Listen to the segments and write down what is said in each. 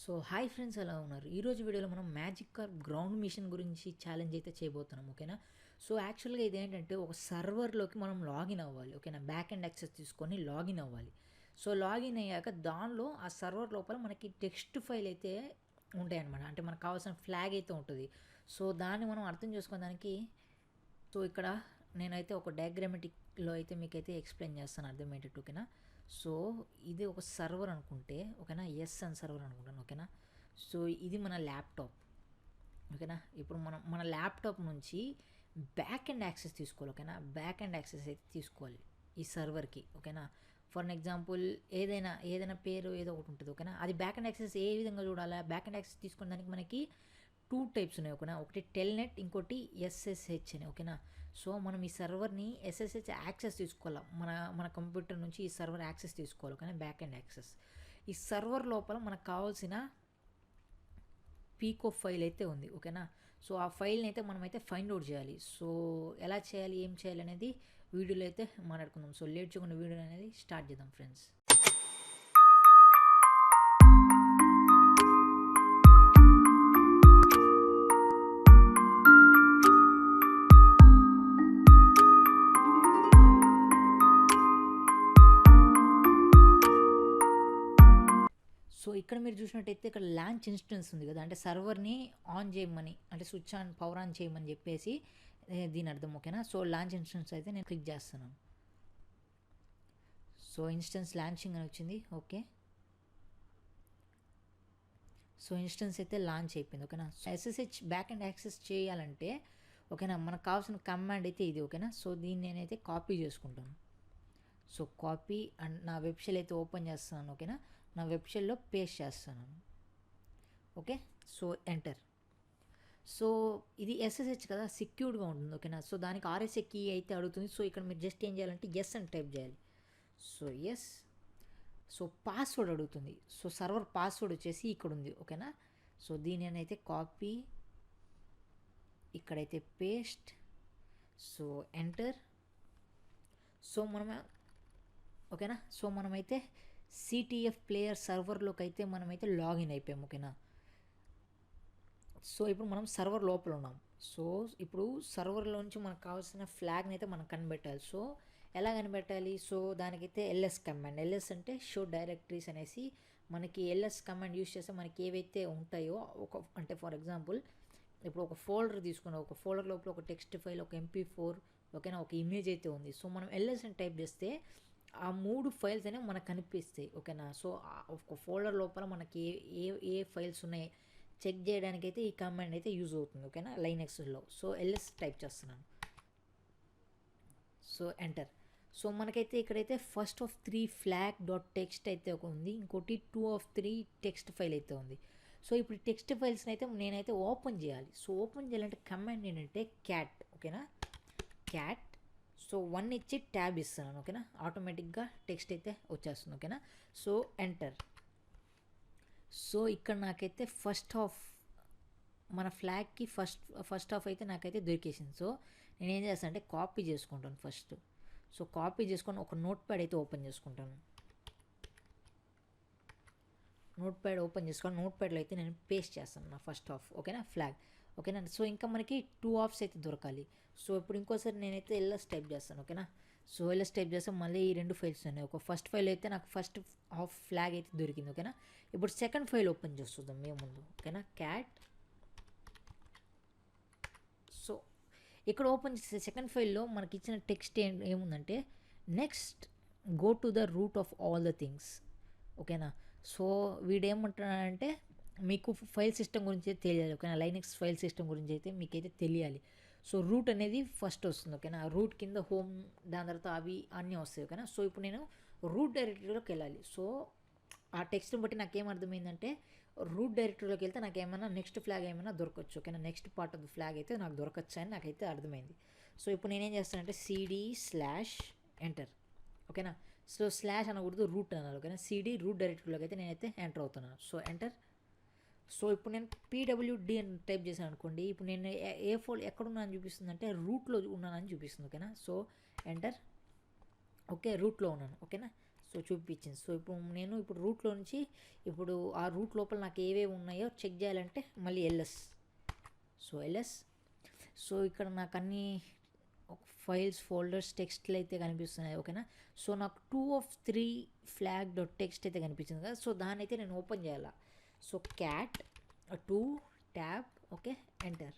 So hi friends, ఎలా ఉన్నారు? ఈరోజు వీడియోలో మనం మ్యాజిక్ కార్ గ్రౌండ్ మిషన్ గురించి ఛాలెంజ్ అయితే చేయబోతున్నాం. ఓకేనా? సో యాక్చువల్గా ఇది ఏంటంటే ఒక సర్వర్లోకి మనం లాగిన్ అవ్వాలి. ఓకేనా? బ్యాక్ అండ్ యాక్సెస్ తీసుకొని లాగిన్ అవ్వాలి. సో లాగిన్ అయ్యాక దానిలో ఆ సర్వర్ లోపల మనకి టెక్స్ట్ ఫైల్ అయితే ఉంటాయన్నమాట. అంటే మనకు కావాల్సిన ఫ్లాగ్ అయితే ఉంటుంది. సో దాన్ని మనం అర్థం చేసుకోవడానికి సో ఇక్కడ నేనైతే ఒక డయాగ్రామెటిక్లో అయితే మీకైతే ఎక్స్ప్లెయిన్ చేస్తాను అర్థమయ్యేటట్టు. ఓకేనా? సో ఇది ఒక సర్వర్ అనుకుంటే, ఓకేనా, ఎస్ అని సర్వర్ అనుకుంటాను. ఓకేనా? సో ఇది మన ల్యాప్టాప్. ఓకేనా? ఇప్పుడు మనం మన ల్యాప్టాప్ నుంచి బ్యాక్ అండ్ యాక్సెస్ తీసుకోవాలి. ఓకేనా? బ్యాక్ అండ్ యాక్సెస్ అయితే తీసుకోవాలి ఈ సర్వర్కి. ఓకేనా? ఫర్ ఎగ్జాంపుల్ ఏదైనా పేరు ఏదో ఒకటి ఉంటుంది. ఓకేనా? అది బ్యాక్ అండ్ యాక్సెస్ ఏ విధంగా చూడాలా? బ్యాక్ అండ్ యాక్సెస్ తీసుకునే దానికి మనకి 2 టైప్స్ ఉన్నాయి. ఓకేనా? ఒకటి టెల్నెట్, ఇంకోటి ఎస్ఎస్హెచ్ అని. ఓకేనా? సో మనం ఈ సర్వర్ని ఎస్ఎస్హెచ్ యాక్సెస్ తీసుకోవాలి. మన కంప్యూటర్ నుంచి ఈ సర్వర్ యాక్సెస్ తీసుకోవాలి. ఓకేనా? Back and access. ఈ సర్వర్ లోపల మనకు కావాల్సిన పీకో ఫైల్ అయితే ఉంది. ఓకేనా? సో ఆ ఫైల్ని అయితే మనమైతే ఫైండ్ అవుట్ చేయాలి. సో ఎలా చేయాలి, ఏం చేయాలి అనేది వీడియోలో అయితే మాట్లాడుకుందాం. సో లేట్ చేయకుండా వీడియో అనేది స్టార్ట్ చేద్దాం ఫ్రెండ్స్. సో ఇక్కడ మీరు చూసినట్టయితే ఇక్కడ లాంచ్ ఇన్స్టెన్స్ ఉంది కదా, అంటే సర్వర్ని ఆన్ చేయమని, అంటే స్విచ్ ఆన్ పవర్ ఆన్ చేయమని చెప్పేసి దీని అర్థం. ఓకేనా? సో లాంచ్ ఇన్స్టెన్స్ అయితే నేను క్లిక్ చేస్తున్నాను. సో ఇన్స్టెన్స్ లాంచింగ్ అని వచ్చింది. ఓకే, సో ఇన్స్టెన్స్ అయితే లాంచ్ అయిపోయింది. ఓకేనా? So SSH back and access చేయాలంటే, ఓకేనా, మనకు కావాల్సిన కమాండ్ అయితే ఇది. ఓకేనా? సో దీన్ని నేనైతే కాపీ చేసుకుంటాను. సో కాపీ అండ్ నా వెబ్సైట్ అయితే ఓపెన్ చేస్తున్నాను. ఓకేనా? నా వెబ్సైట్లో పేస్ట్ చేస్తున్నాను. Okay, so enter. సో ఇది ఎస్ఎస్హెచ్ కదా, సెక్యూర్డ్గా ఉంటుంది. ఓకేనా? సో దానికి ఆర్ఎస్ఏ కీ అయితే అడుగుతుంది. సో ఇక్కడ మీరు జస్ట్ ఏం చేయాలంటే ఎస్ అని టైప్ చేయాలి. So yes. సో పాస్వర్డ్ అడుగుతుంది. సో సర్వర్ పాస్వర్డ్ వచ్చేసి ఇక్కడ ఉంది. ఓకేనా? సో దీని అయితే కాపీ, ఇక్కడైతే పేస్ట్, సో ఎంటర్. సో ఓకేనా? సో మనమైతే సిటిఎఫ్ ప్లేయర్ సర్వర్లోకి అయితే మనమైతే లాగిన్ అయిపోయాం. ఓకేనా? సో ఇప్పుడు మనం సర్వర్ లోపల ఉన్నాం. సో ఇప్పుడు సర్వర్లో నుంచి మనకు కావాల్సిన ఫ్లాగ్ని అయితే మనం కనిపెట్టాలి. సో ఎలా కనిపెట్టాలి? సో దానికైతే ఎల్ఎస్ కమాండ్. ఎల్ఎస్ అంటే షో డైరెక్టరీస్ అనేసి మనకి ఎల్ఎస్ కమాండ్ యూస్ చేస్తే మనకి ఏవైతే ఉంటాయో అంటే ఫర్ ఎగ్జాంపుల్ ఇప్పుడు ఒక ఫోల్డర్ తీసుకున్నాం. ఒక ఫోల్డర్ లోపల ఒక టెక్స్ట్ ఫైల్, ఒక MP4, ఓకేనా, ఒక ఇమేజ్ అయితే ఉంది. సో మనం ఎల్ఎస్ అని టైప్ చేస్తే ఆ 3 ఫైల్స్ అనేవి మనకు కనిపిస్తాయి. ఓకేనా? సో ఒక ఫోల్డర్ లోపల మనకి ఏ ఏ ఫైల్స్ ఉన్నాయి చెక్ చేయడానికి అయితే ఈ కమాండ్ అయితే యూజ్ అవుతుంది. ఓకేనా? లైనెక్స్లో. సో ఎల్ఎస్ టైప్ చేస్తున్నాను. So enter. సో మనకైతే ఇక్కడైతే first of 3 flag dot text అయితే ఒక ఉంది, ఇంకోటి 2 ఆఫ్ 3 టెక్స్ట్ ఫైల్ అయితే ఉంది. సో ఇప్పుడు టెక్స్ట్ ఫైల్స్ని అయితే నేనైతే ఓపెన్ చేయాలి. సో ఓపెన్ చేయాలంటే కమాండ్ ఏంటంటే క్యాట్. ఓకేనా? క్యాట్. సో 1 ఇచ్చి ట్యాబ్ ఇస్తున్నాను. ఓకేనా? ఆటోమేటిక్గా టెక్స్ట్ అయితే వచ్చేస్తుంది. ఓకేనా? So enter. సో ఇక్కడ నాకైతే ఫస్ట్ హాఫ్ మన ఫ్లాగ్కి ఫస్ట్ హాఫ్ అయితే నాకైతే దొరికేసింది. సో నేను ఏం చేస్తాను అంటే కాపీ చేసుకుంటాను ఫస్ట్. సో కాపీ చేసుకొని ఒక నోట్ ప్యాడ్ అయితే ఓపెన్ చేసుకుంటాను. నోట్ ప్యాడ్ ఓపెన్ చేసుకొని నోట్ ప్యాడ్లో అయితే నేను పేస్ట్ చేస్తాను నా ఫస్ట్ హాఫ్. ఓకేనా? ఫ్లాగ్. ఓకేనా? సో ఇంకా మనకి 2 హాఫ్స్ అయితే దొరకాలి. సో ఇప్పుడు ఇంకోసారి నేనైతే ఎల్ఎస్ టైప్ చేస్తాను. ఓకేనా? సో ఎల్ఎస్ టైప్ చేస్తే మళ్ళీ ఈ 2 ఫైల్స్ ఉన్నాయి. ఒక ఫస్ట్ ఫైల్ అయితే నాకు ఫస్ట్ హాఫ్ ఫ్లాగ్ అయితే దొరికింది. ఓకేనా? ఇప్పుడు సెకండ్ ఫైల్ ఓపెన్ చేస్తుందాం మేము ముందు. ఓకేనా? క్యాట్. సో ఇక్కడ ఓపెన్ చేసే సెకండ్ ఫైల్లో మనకి ఇచ్చిన టెక్స్ట్ ఏముందంటే next go to the root of all the things. ఓకేనా? సో వీడేమంటున్నాడంటే మీకు ఫైల్ సిస్టమ్ గురించి అయితే తెలియాలి. ఓకేనా? లైనక్స్ ఫైల్ సిస్టమ్ గురించి అయితే మీకైతే తెలియాలి. సో రూట్ అనేది ఫస్ట్ వస్తుంది. ఓకేనా? రూట్ కింద హోమ్, దాని తర్వాత అవి అన్నీ వస్తాయి. ఓకేనా? సో ఇప్పుడు నేను రూట్ డైరెక్టరీలోకి వెళ్ళాలి. సో ఆ టెక్స్ట్ని బట్టి నాకేం అర్థమైందంటే రూట్ డైరెక్టరీలోకి వెళ్తే నాకు ఏమైనా నెక్స్ట్ ఫ్లాగ్ ఏమైనా దొరకచ్చు. ఓకేనా? Next part of the flag అయితే నాకు దొరకచ్చు అని నాకైతే అర్థమైంది. సో ఇప్పుడు నేనేం చేస్తానంటే CD/ ఎంటర్. ఓకేనా? సో స్లాష్ అనకూడదు, రూట్ అన్నారు. ఓకేనా? CD రూట్ డైరెక్టరీలోకి అయితే నేనైతే ఎంటర్ అవుతున్నాను. So enter. సో ఇప్పుడు నేను PWD అని టైప్ చేశాను అనుకోండి. ఇప్పుడు నేను ఏ ఫోల్డ్ ఎక్కడున్నానని చూపిస్తుంది అంటే రూట్లో ఉన్నానని చూపిస్తుంది. ఓకేనా? So enter. ఓకే, రూట్లో ఉన్నాను. ఓకేనా? సో చూపించింది. సో ఇప్పుడు రూట్లో నుంచి ఇప్పుడు ఆ రూట్ లోపల నాకు ఏవేవి ఉన్నాయో చెక్ చేయాలంటే మళ్ళీ ఎల్ఎస్. So LS. సో ఇక్కడ నాకు అన్ని ఫైల్స్, ఫోల్డర్స్, టెక్స్ట్లు అయితే కనిపిస్తున్నాయి. ఓకేనా. సో నాకు 2 of 3 ఫ్లాగ్ డాట్ టెక్స్ట్ అయితే కనిపించింది కదా. సో దాన్ని అయితే నేను ఓపెన్ చేయాలా. So cat 2 tab okay enter.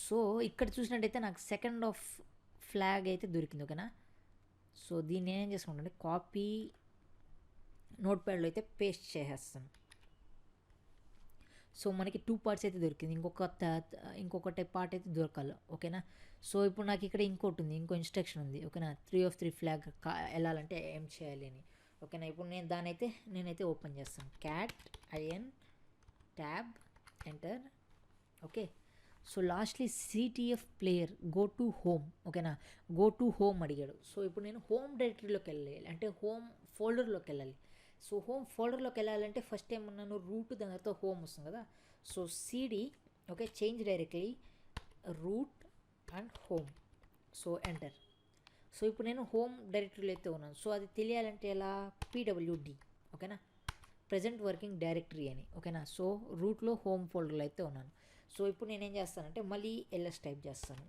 So ఇక్కడ చూసినట్టయితే నాకు సెకండ్ ఆఫ్ ఫ్లాగ్ అయితే దొరికింది. ఓకేనా. సో దీన్ని నేనేం చేసుకుంటానంటే కాపీ నోట్ ప్యాడ్లో అయితే పేస్ట్ చేసేస్తాను. సో మనకి 2 పార్ట్స్ అయితే దొరికింది. ఇంకొకటి పార్ట్ అయితే దొరకాలి. ఓకేనా. సో ఇప్పుడు నాకు ఇక్కడ ఇంకోటి ఉంది, ఇంకో ఇన్స్ట్రక్షన్ ఉంది. ఓకేనా. 3 of 3 ఫ్లాగ్ వెళ్ళాలంటే ఏం చేయాలి అని. ఓకేనా. ఇప్పుడు నేనైతే ఓపెన్ చేస్తాను. Cat IN tab enter. Okay. So lastly CTF player go to home. ఓకేనా. గో టు హోమ్ అడిగాడు. సో ఇప్పుడు నేను హోమ్ డైరెక్టరీలోకి వెళ్ళాలి, అంటే హోమ్ ఫోల్డర్లోకి వెళ్ళాలి. సో హోమ్ ఫోల్డర్లోకి వెళ్ళాలంటే ఫస్ట్ టైం నన్ను రూట్ దాని తర్వాత హోమ్ వస్తుంది కదా. So CD okay change directly root and home. So enter. So ఇప్పుడు నేను హోమ్ డైరెక్టరీలో అయితే ఉన్నాను. సో అది తెలియాలంటే ఎలా, పీడబ్ల్యూడి. ఓకేనా. ప్రజెంట్ వర్కింగ్ డైరెక్టరీ అని. ఓకేనా. సో రూట్లో హోమ్ ఫోల్డర్లో అయితే ఉన్నాను. సో ఇప్పుడు నేనేం చేస్తానంటే మళ్ళీ ఎల్ఎస్ టైప్ చేస్తాను.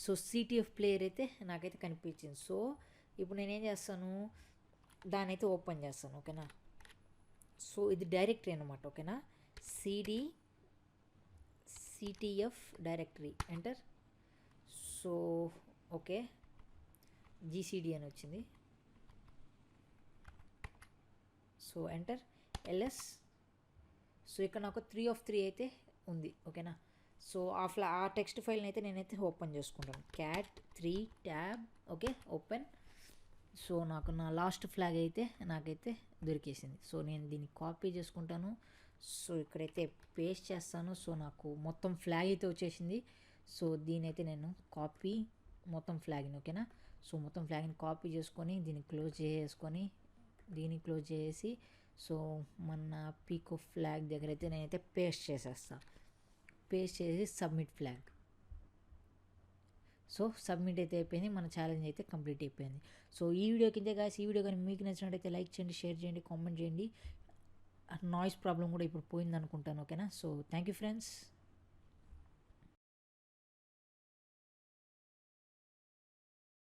సో సిటిఎఫ్ ప్లేయర్ అయితే నాకైతే కనిపించింది. సో ఇప్పుడు నేనేం చేస్తాను, దాన్ని అయితే ఓపెన్ చేస్తాను. ఓకేనా. సో ఇది డైరెక్టరీ అనమాట. ఓకేనా. CTF directory enter. So okay GCD అని వచ్చింది. So enter LS. సో ఇక్కడ నాకు 3 of 3 అయితే ఉంది. ఓకేనా. సో ఆ టెక్స్ట్ ఫైల్ని అయితే నేనైతే ఓపెన్ చేసుకుంటాను. Cat 3 tab okay open. So నాకు నా లాస్ట్ ఫ్లాగ్ అయితే నాకైతే దొరికేసింది. సో నేను దీన్ని కాపీ చేసుకుంటాను. సో ఇక్కడైతే పేస్ట్ చేస్తాను. సో నాకు మొత్తం ఫ్లాగ్ అయితే వచ్చేసింది. సో దీని అయితే నేను కాపీ మొత్తం ఫ్లాగ్ని. ఓకేనా. సో మొత్తం ఫ్లాగ్ని కాపీ చేసుకొని దీన్ని క్లోజ్ చేసి సో మన పీకో ఫ్లాగ్ దగ్గర అయితే నేనైతే పేస్ట్ చేసి సబ్మిట్ ఫ్లాగ్. సో సబ్మిట్ అయితే అయిపోయింది, మన ఛాలెంజ్ అయితే కంప్లీట్ అయిపోయింది. సో ఈ వీడియో కింద గాయస్, ఈ వీడియో కానీ మీకు నచ్చినట్టయితే లైక్ చేయండి, షేర్ చేయండి, కామెంట్ చేయండి. నాయిస్ ప్రాబ్లం కూడా ఇప్పుడు పోయింది అనుకుంటాను. ఓకేనా. So thank you friends.